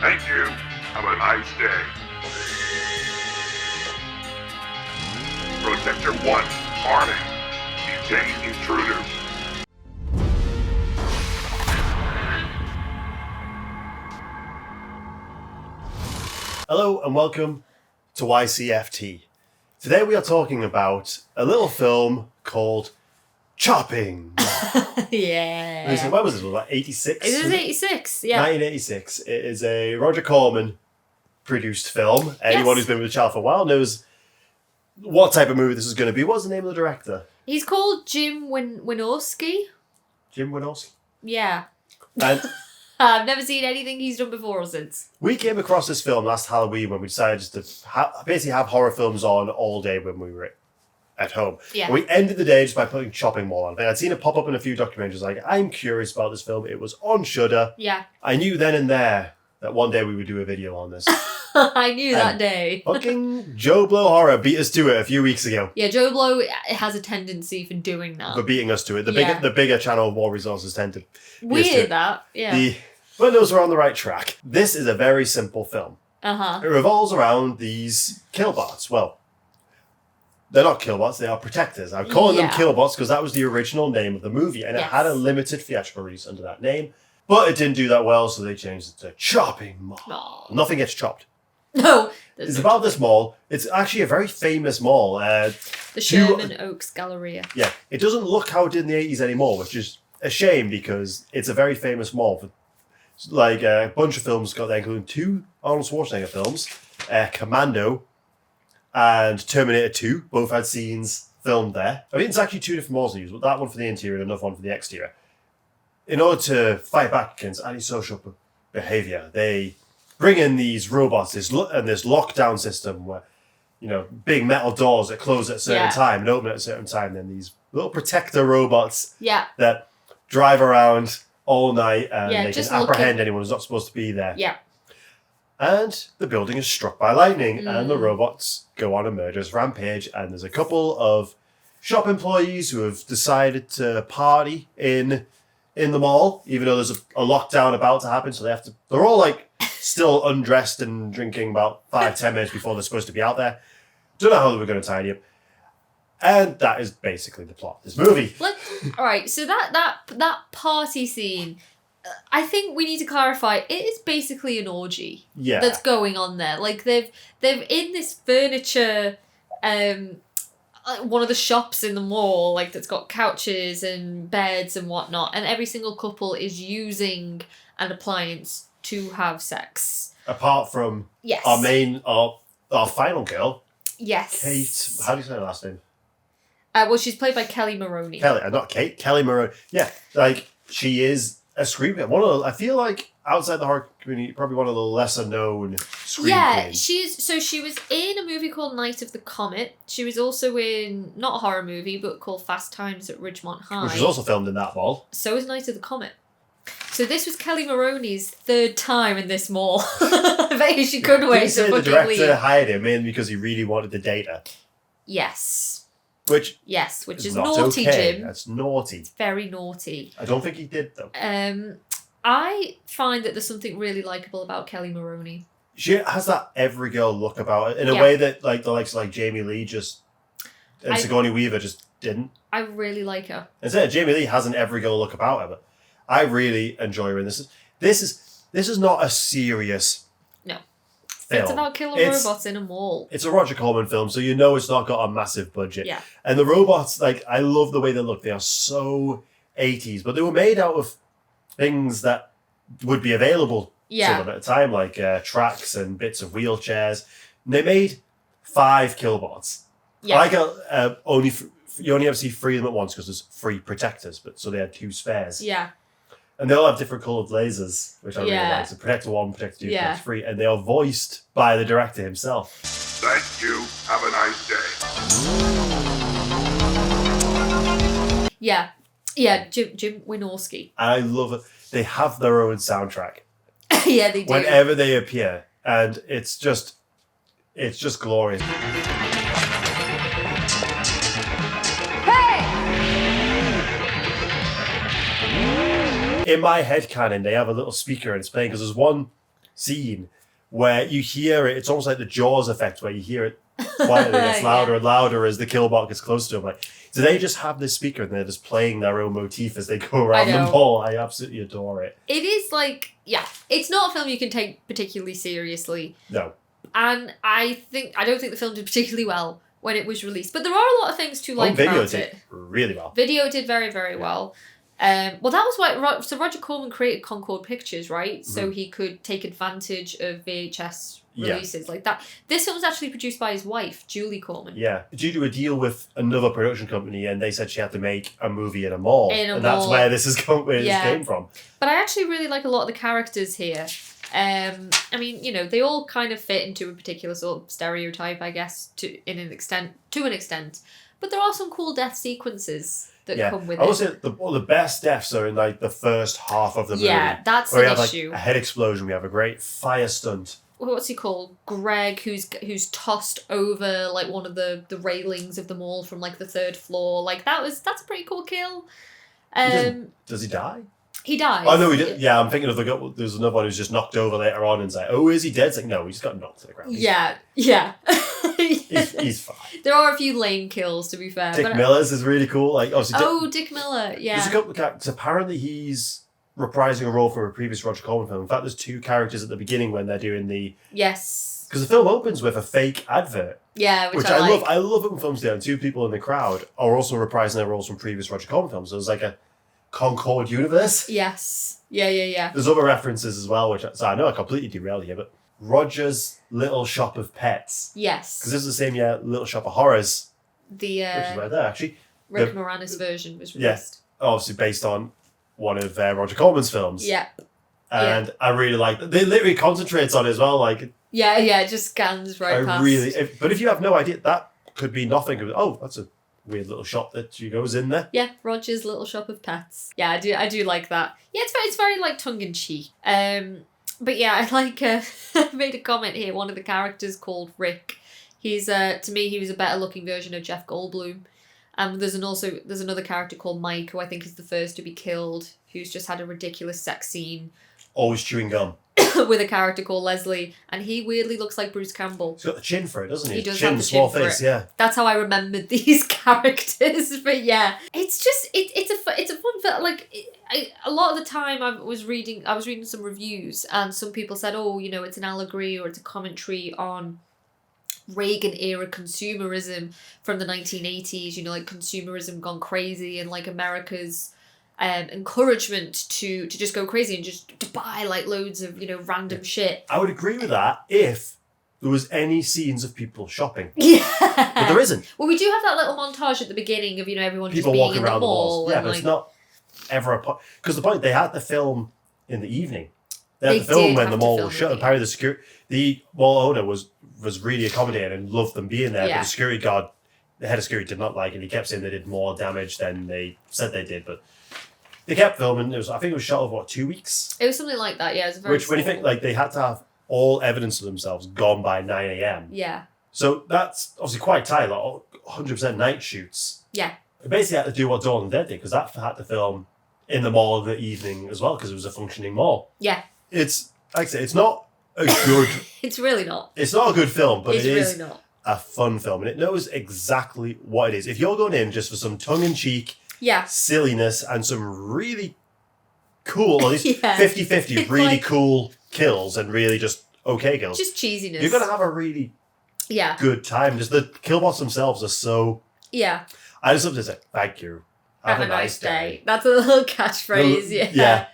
Thank you. Have a nice day. Protector 1, arming. Detain intruders. Hello and welcome to Ycft. Today we are talking about a little film called Chopping. Yeah. When was this? Was it like 86? It was 86, yeah. 1986. It is a Roger Corman produced film. Anyone who's been with the channel for a while knows what type of movie this is going to be. What's the name of the director? He's called Jim Wynorski. Jim Wynorski. Yeah. And I've never seen anything he's done before or since. we came across this film last Halloween when we decided just to basically have horror films on all day when we were at home. Yeah. And we ended the day just by putting Chopping Mall on. And I'd seen it pop up in a few documentaries. Like, I'm curious about this film. It was on Shudder. Yeah. I knew then and there that one day we would do a video on this. I knew that day. Fucking Joe Blow Horror beat us to it a few weeks ago. Yeah, Joe Blow has a tendency for doing that. For beating us to it. Yeah. The bigger channel of more resources tend to beat us to Weird it. that, yeah. But those are on the right track. This is a very simple film. Uh-huh. It revolves around these Killbots. Well, they're not Killbots, they are Protectors. I'm calling them Killbots because that was the original name of the movie, and it had a limited theatrical release under that name. But it didn't do that well, so they changed it to Chopping Mall. Aww. Nothing gets chopped. No. It's about this mall. It's actually a very famous mall. The Sherman Oaks Galleria. Yeah, it doesn't look how it did in the 80s anymore, which is a shame because it's a very famous mall. For, like a bunch of films got there, including 2 Arnold Schwarzenegger films, Commando and Terminator 2. Both had scenes filmed there. I mean, it's actually 2 different malls they use, but that one for the interior and another one for the exterior. In order to fight back against antisocial behavior, they bring in these robots, this lockdown system where, big metal doors that close at a certain time and open at a certain time. Then these little protector robots that drive around all night and they can apprehend anyone who's not supposed to be there. Yeah. And the building is struck by lightning and the robots go on a murderous rampage, and there's a couple of shop employees who have decided to party in the mall, even though there's a lockdown about to happen, so they're all like still undressed and drinking about 5-10 minutes before they're supposed to be out there. Don't know how they were going to tidy up. And that is basically the plot of this movie. All right, so that party scene, I think we need to clarify, it is basically an orgy that's going on there. Like, they've in this furniture, one of the shops in the mall, like, that's got couches and beds and whatnot, and every single couple is using an appliance to have sex. Apart from our final girl. Yes. Kate, how do you say her last name? Well, she's played by Kelly Maroney. Not Kate. Kelly Maroney. Yeah, like, she is a scream queen. I feel like outside the horror community, probably one of the lesser known scream queens. She was in a movie called Night of the Comet. She was also in, not a horror movie, but called Fast Times at Ridgemont High. Which was also filmed in that mall. So was Night of the Comet. So this was Kelly Maroney's 3rd time in this mall. I bet you she couldn't wait to fucking leave. The director hired him in because he really wanted the data. Yes. Which is not naughty, okay. Jim. That's naughty. It's very naughty. I don't think he did, though. I find that there's something really likeable about Kelly Maroney. She has that every girl look about it in a way that like the likes of like Jamie Lee and Sigourney Weaver just didn't. I really like her. Instead, Jamie Lee has an every girl look about her, but I really enjoy her in this. This is not a serious film. It's about killer robots in a mall. It's a Roger Corman film, so it's not got a massive budget. Yeah. And the robots, like, I love the way they look. They are so 80s, but they were made out of things that would be available to them at the time, like tracks and bits of wheelchairs. And they made 5 Killbots. Yeah. You only ever see 3 of them at once because there's 3 protectors, so they had 2 spares. Yeah. And they all have different coloured lasers, which I really like. So Protector 1, Protector 2, Protector 3. And they are voiced by the director himself. Thank you. Have a nice day. Yeah. Yeah, Jim Wynorski. I love it. They have their own soundtrack. Yeah, they do. Whenever they appear. And it's just glorious. In my headcanon, they have a little speaker and it's playing because there's one scene where you hear it. It's almost like the Jaws effect where you hear it quietly. It's louder and louder as the Killbot gets closer to him. Like, do they just have this speaker and they're just playing their own motif as they go around the mall? I absolutely adore it. It is like, it's not a film you can take particularly seriously. No. And I don't think the film did particularly well when it was released. But there are a lot of things to like video about did it. Really well. Video did very, very well. Well, that was why. So Roger Corman created Concorde Pictures, right? So he could take advantage of VHS releases like that. This film was actually produced by his wife, Julie Corman. Yeah, due to a deal with another production company, and they said she had to make a movie in a mall, that's where this came from. But I actually really like a lot of the characters here. I mean, you know, they all kind of fit into a particular sort of stereotype, I guess, to an extent. But there are some cool death sequences that come with it. I would say the best deaths are in like the first half of the movie. Yeah, that's where an we have issue. Like a head explosion. We have a great fire stunt. What's he called? Greg, who's tossed over like one of the railings of the mall from like the 3rd floor. Like that's a pretty cool kill. Does he die? He dies. Oh no, he did. Yeah, I'm thinking of there's another one who's just knocked over later on and it's like, oh, is he dead? It's like, no, he just got knocked to the ground. Yeah. He's fine. There are a few lame kills, to be fair. Dick Miller's is really cool. Like, obviously, Dick Miller. Yeah. There's a couple of characters. Apparently, he's reprising a role from a previous Roger Corman film. In fact, there's 2 characters at the beginning when they're doing the... Yes. Because the film opens with a fake advert. Yeah, which I like. love. I love it when films do that. And 2 people in the crowd are also reprising their roles from previous Roger Corman films. So it's like a Concorde universe. Yes. Yeah. There's other references as well, so I know I completely derailed here, but Roger's Little Shop of Pets. Yes. Because this is the same year Little Shop of Horrors. Which is right there, actually. Rick Moranis version was released. Yeah, obviously based on one of Roger Corman's films. Yeah. And I really like that. They literally concentrates on it as well. Like, yeah, it just scans right past. But if you have no idea, that could be nothing. Oh, that's a weird little shop that she goes in there. Yeah, Roger's Little Shop of Pets. Yeah, I do like that. Yeah, it's very like tongue in cheek. But yeah, I like. I made a comment here. One of the characters called Rick. He's to me he was a better looking version of Jeff Goldblum. There's another character called Mike who I think is the first to be killed, who's just had a ridiculous sex scene. Always chewing gum. With a character called Leslie, and he weirdly looks like Bruce Campbell. He's got the chin for it, doesn't he? He does chin, have the small chin face, for it. yeah. That's how I remembered these characters. But yeah, it's just it's a fun film. Like a lot of the time, I was reading some reviews, and some people said, oh, you know, it's an allegory or it's a commentary on Reagan era consumerism from the 1980s. You know, like consumerism gone crazy and like America's. Encouragement to just go crazy and just to buy like loads of, you know, random shit. I would agree with that if there was any scenes of people shopping. Yeah. But there isn't. Well, we do have that little montage at the beginning of, you know, everyone people just being walking in the around mall. Yeah, but like, it's not ever a point. Because the point, they had the film in the evening. They had the film when the mall was shut. Apparently the mall owner was really accommodating and loved them being there. But the security guard, the head of security did not like it. He kept saying they did more damage than they said they did. But they kept filming. I think it was shot over 2 weeks. It was something like that. Yeah, it was very. Which, when you think like they had to have all evidence of themselves gone by 9 a.m. Yeah. So that's obviously quite tight. Like 100% night shoots. Yeah. They basically had to do what Dawn of the Dead did because that had to film in the mall in the evening as well because it was a functioning mall. Yeah. It's like I say, it's not a good. It's really not. It's not a good film, but it is really not a fun film, and it knows exactly what it is. If you're going in just for some tongue in cheek. Yeah. Silliness and some really cool, at least 50-50, It's really like, cool kills and really just okay kills. Just cheesiness. You're going to have a really good time. Just the Killbots themselves are so... Yeah. I just love to say, thank you. Have a nice day. That's a little catchphrase, yeah.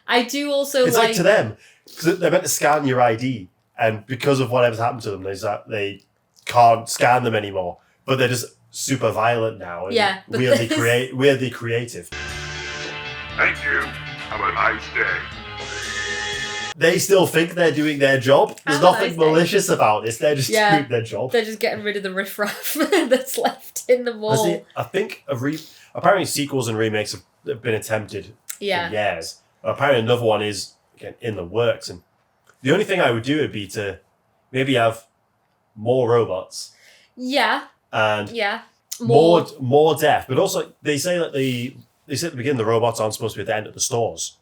I do also it's like to them, because they're meant to scan your ID, and because of whatever's happened to them, they can't scan them anymore. But they're just super violent now and weirdly creative. Thank you. Have a nice day. They still think they're doing their job. There's nothing malicious about this. They're just doing their job. They're just getting rid of the riffraff that's left in the mall. I think apparently sequels and remakes have been attempted for years. Apparently another one is again in the works. And the only thing I would do would be to maybe have more robots. Yeah. And more death, but also they say at the beginning the robots aren't supposed to be at the end of the stores,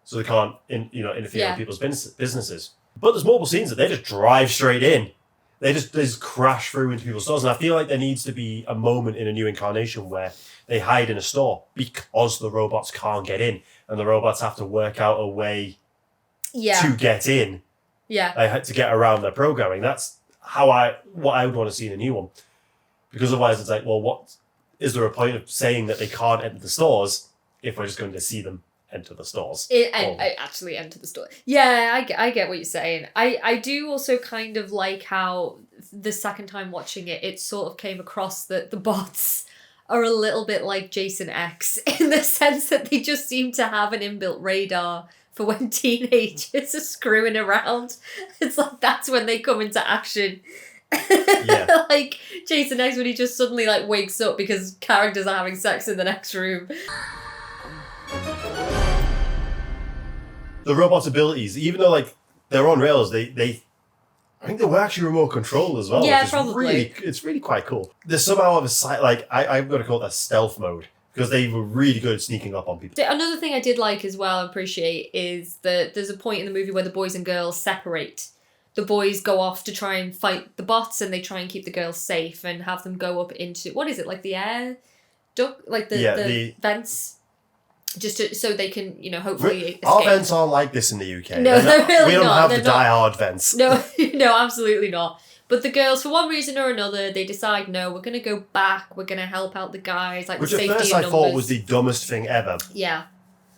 so they can't interfere with people's businesses. But there's multiple scenes that they just drive straight in. They just crash through into people's stores. And I feel like there needs to be a moment in a new incarnation where they hide in a store because the robots can't get in. And the robots have to work out a way to get in. Yeah. They had to get around their programming. That's what I would want to see in a new one. Because otherwise it's like, well, what is there a point of saying that they can't enter the stores if we're just going to see them enter the stores? I actually enter the store. Yeah, I get what you're saying. I do also kind of like how the second time watching it, it sort of came across that the bots are a little bit like Jason X in the sense that they just seem to have an inbuilt radar for when teenagers are screwing around. It's like that's when they come into action. Yeah. Like Jason X when he just suddenly like wakes up because characters are having sex in the next room. The robot's abilities, even though like they're on rails, they I think they were actually remote controlled as well. Yeah, which is probably. It's really quite cool. There's somehow of a site like I'm going to call that stealth mode because they were really good at sneaking up on people. Another thing I did like as well and appreciate is that there's a point in the movie where the boys and girls separate. The boys go off to try and fight the bots and they try and keep the girls safe and have them go up into, what is it, like the air duct? Like the vents? Just so they can, hopefully escape. Our vents aren't like this in the UK. No, they're really we don't not. have the die-hard vents. No, no, absolutely not. But the girls, for one reason or another, they decide, no, we're going to go back. We're going to help out the guys. Like Which the at safety first in I numbers. thought was the dumbest thing ever. Yeah.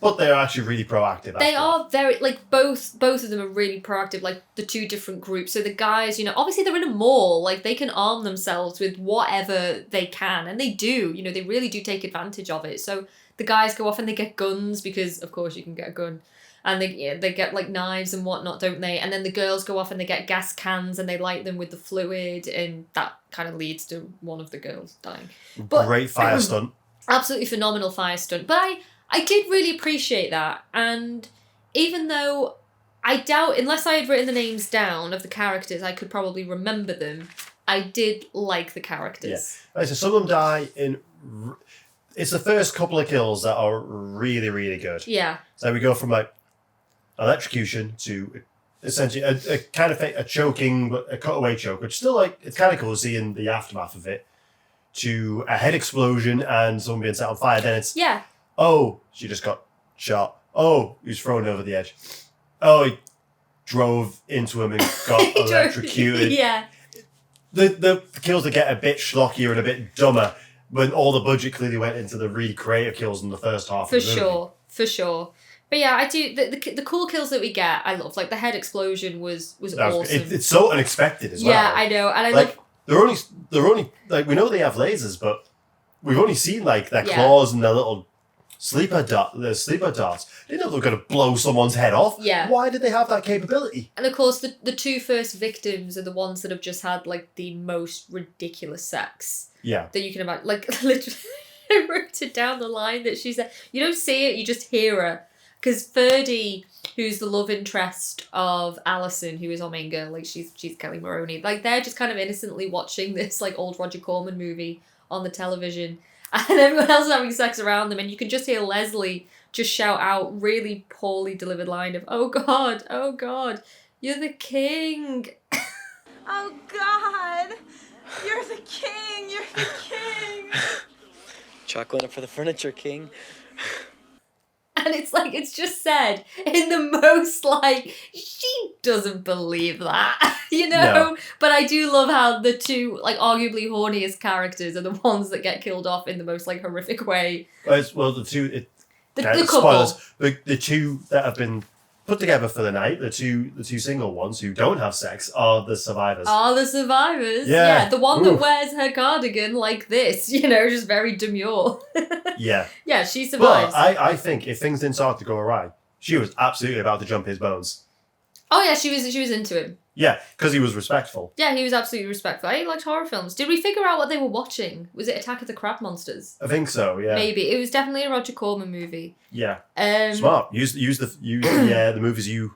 But they're actually really proactive. They are very, like, both of them are really proactive, like, the two different groups. So the guys, obviously they're in a mall, like, they can arm themselves with whatever they can, and they do, they really do take advantage of it. So the guys go off and they get guns, because, of course, you can get a gun. And they get, like, knives and whatnot, don't they? And then the girls go off and they get gas cans and they light them with the fluid, and that kind of leads to one of the girls dying. But, great fire stunt. Absolutely phenomenal fire stunt. But I did really appreciate that, and even though I doubt, unless I had written the names down of the characters, I could probably remember them, I did like the characters. Yeah. Right, so some of them die in... It's the first couple of kills that are really, really good. Yeah. So we go from, like, electrocution to essentially a kind of a choking, but a cutaway choke, which still, like, it's kind of cool to see in the aftermath of it, to a head explosion and someone being set on fire. Then it's... Yeah. Oh, she just got shot. Oh, he was thrown over the edge. Oh, he drove into him and got electrocuted. Yeah. The kills that get a bit schlockier and a bit dumber when all the budget clearly went into the really creative kills in the first half For of the movie. For sure. But yeah, I do, the cool kills that we get, I love. Like, the head explosion was awesome. It's so unexpected as well. Yeah, I know. And I like, love... They're only, like, we know they have lasers, but we've only seen, like, their Yeah. claws and their little... sleeper darts. They know they're going to blow someone's head off. Yeah. Why did they have that capability? And of course, the two first victims are the ones that have just had, like, the most ridiculous sex Yeah. that you can imagine. Like, literally, I wrote it down the line that she said. You don't see it, you just hear her. Because Ferdy, who's the love interest of Alison, who is our main girl, like, she's Kelly Maroney. Like, they're just kind of innocently watching this, like, old Roger Corman movie on the television. And everyone else is having sex around them, and you can just hear Leslie just shout out really poorly delivered line of, oh God, you're the king. Oh God, you're the king. Chocolate for the furniture king. And it's like, it's just said in the most, like, she doesn't believe that, No. But I do love how the two, like, arguably horniest characters are the ones that get killed off in the most, like, horrific way. Well, the two... The couple. Spoilers. The two that have been put together for the night, the two single ones who don't have sex, are the survivors. Are the survivors. Yeah. The one that Oof. wears her cardigan like this, just very demure. Yeah. Yeah, she But survives. I think if things didn't start to go awry, she was absolutely about to jump his bones. Oh yeah, she was into him. Yeah, because he was respectful. Yeah, he was absolutely respectful. I liked horror films. Did we figure out what they were watching? Was it Attack of the Crab Monsters? I think so, yeah. Maybe. It was definitely a Roger Corman movie. Yeah. Um, Smart. Use the movies you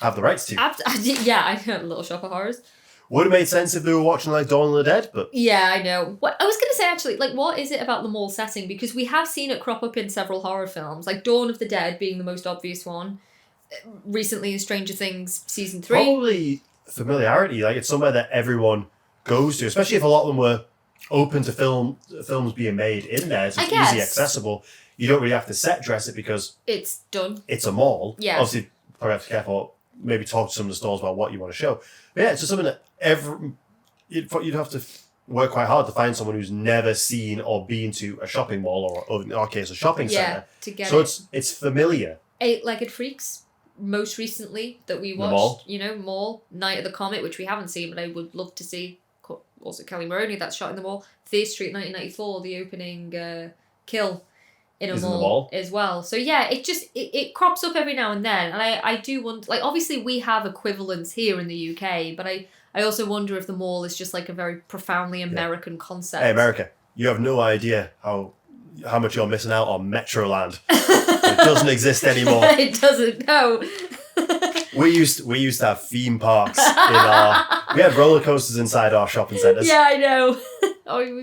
have the rights to. Yeah, I know, Little Shop of Horrors. Would have made sense if they were watching like Dawn of the Dead, but Yeah, I know. What I was going to say, actually, like, what is it about the mall setting? Because we have seen it crop up in several horror films, like Dawn of the Dead being the most obvious one. recently in Stranger Things season 3. Probably familiarity. Like, it's somewhere that everyone goes to, especially if a lot of them were open to films being made in there. So it's easy accessible. You don't really have to set dress it because it's done. It's a mall. Yeah. Obviously, probably have to be careful. Maybe talk to some of the stores about what you want to show. But yeah, it's just something that you'd have to work quite hard to find someone who's never seen or been to a shopping mall or in our case, a shopping centre. To get so it. it's familiar. Eight-Legged Freaks, most recently that we watched. Mall, Night of the Comet, which we haven't seen, but I would love to see. Also, Kelly Maroney, that's shot in the mall. Fear Street 1994, the opening kill in a mall as well. So yeah, it crops up every now and then, and I do want, like, obviously we have equivalents here in the UK, but I also wonder if the mall is just like a very profoundly American concept. Hey, America, you have no idea how much you're missing out on Metroland. It doesn't exist anymore. It doesn't. No. We used to have theme parks we had roller coasters inside our shopping centres. Yeah, I know.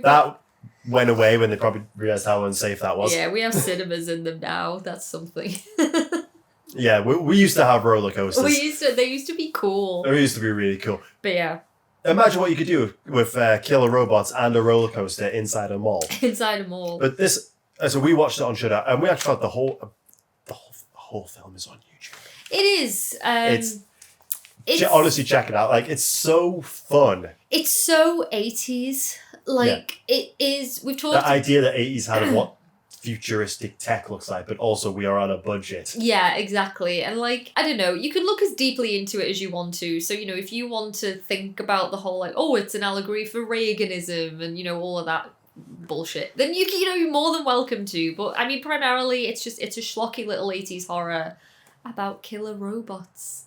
That went away when they probably realised how unsafe that was. Yeah, we have cinemas in them now. That's something. Yeah, we used to have roller coasters. They used to be cool. They used to be really cool. But yeah. Imagine what you could do with killer robots and a roller coaster inside a mall. Inside a mall. But so we watched it on Shudder, and we actually thought the whole film is on YouTube. It is. Honestly, check it out. Like, it's so fun. It's so 80s. Like, it is. We've talked. The idea that 80s had of what futuristic tech looks like, but also we are on a budget. Yeah, exactly. And, like, I don't know, you can look as deeply into it as you want to. So, if you want to think about the whole, like, oh, it's an allegory for Reaganism and, all of that bullshit, then you're more than welcome to. But, I mean, primarily, it's a schlocky little 80s horror about killer robots.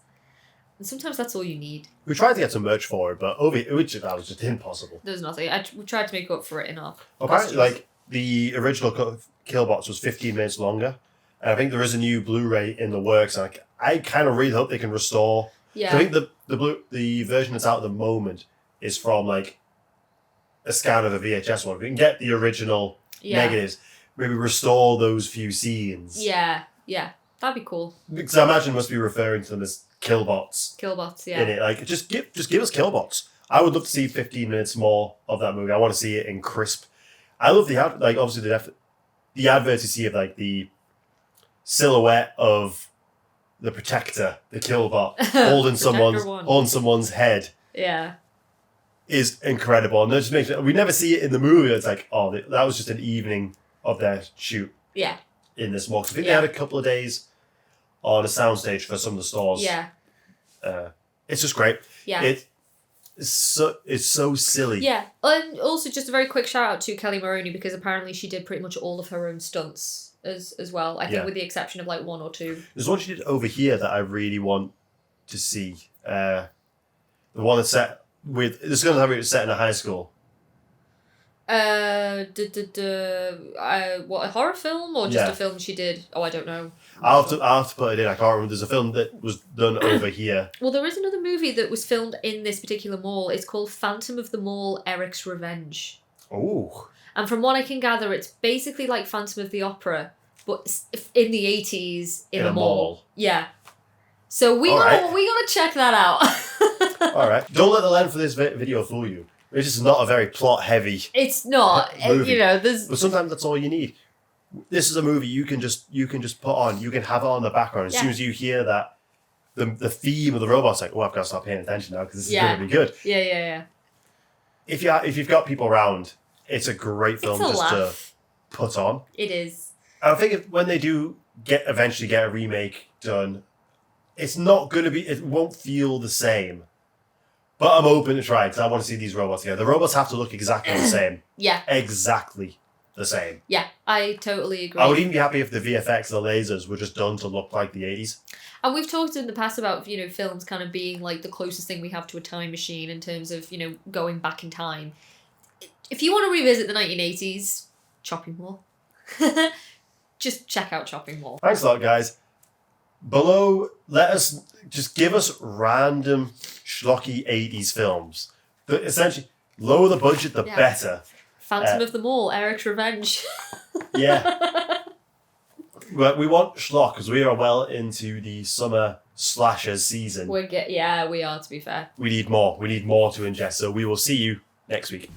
And sometimes that's all you need. We tried to get some merch for it, but that was just impossible. There's nothing. We tried to make up for it in our apparently, like, the original Killbots was 15 minutes longer. And I think there is a new Blu-ray in the works. And I kind of really hope they can restore. Yeah. I think the version that's out at the moment is from, like, a scan of a VHS one. If we can get the original negatives, maybe restore those few scenes. Yeah. That'd be cool. Because I imagine it must be referring to them as Killbots. Killbots, yeah. In it. Like, just give us Killbots. I would love to see 15 minutes more of that movie. I want to see it in crisp. I love obviously the adverts you see of, like, the silhouette of the Protector, the Killbot, holding someone's head. Yeah. Is incredible. And that just makes we never see it in the movie. It's like, oh, that was just an evening of their shoot. Yeah. In this mall. I think they had a couple of days on a soundstage for some of the stores. Yeah. It's just great. Yeah. It's so silly. Yeah. And also just a very quick shout out to Kelly Maroney, because apparently she did pretty much all of her own stunts as well. I think with the exception of, like, one or two. There's one she did over here that I really want to see. The one that's set with it's going to have it set in a high school. What, a horror film or just a film she did? Oh, I don't know. I'll have to put it in. I can't remember. There's a film that was done over here. Well, there is another movie that was filmed in this particular mall. It's called Phantom of the Mall: Eric's Revenge. Oh. And from what I can gather, it's basically like Phantom of the Opera, but in the 80s in a mall. Yeah. So we gotta check that out. All right. Don't let the length of this video fool you. It's just not a very plot heavy. It's not. Movie. There's. But sometimes that's all you need. This is a movie you can just put on. You can have it on the background. As soon as you hear that, the theme of the robot's like, oh, I've got to start paying attention now because this is going to be good. Yeah. If you've got people around, it's a great film to put on. It is. I think when they do eventually get a remake done, it's not going to be. It won't feel the same. But I'm open to try because I want to see these robots together. The robots have to look exactly the same. Yeah. Exactly the same. Yeah, I totally agree. I would even be happy if the VFX, the lasers, were just done to look like the 80s. And we've talked in the past about, films kind of being like the closest thing we have to a time machine in terms of, going back in time. If you want to revisit the 1980s, Chopping Mall. Just check out Chopping Mall. Thanks a lot, guys. Below, give us random schlocky 80s films. But essentially, lower the budget, the better. Phantom of the Mall, Eric's Revenge. Yeah. But we want schlock because we are well into the summer slashers season. We are, to be fair. We need more. We need more to ingest. So we will see you next week.